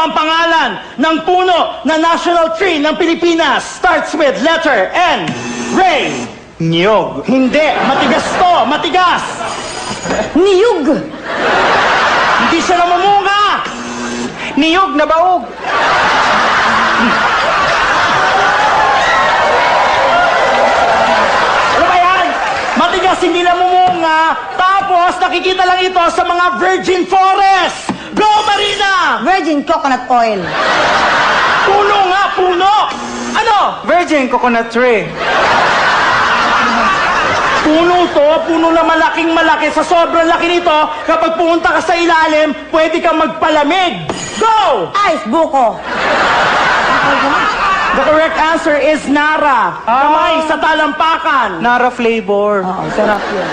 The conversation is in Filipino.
ang pangalan ng puno na national tree ng Pilipinas? Starts with letter N. Ray. Niyog. Hindi. Matigas to. Matigas. Niyug. Hindi siya namumunga. Niyog na baog. Ano ba yan? Matigas, hindi namumunga. Tapos, nakikita lang ito sa mga virgin forest. Go, Marina! Virgin coconut oil. Puno nga, puno! Ano? Virgin coconut tree. Puno to, puno na malaking malaki. Sa sobrang laki nito, kapag pumunta ka sa ilalim, pwede kang magpalamig. Go! Ice buko. The correct answer is Nara. Kamay sa talampakan. Nara flavor. Oo, sarap yun.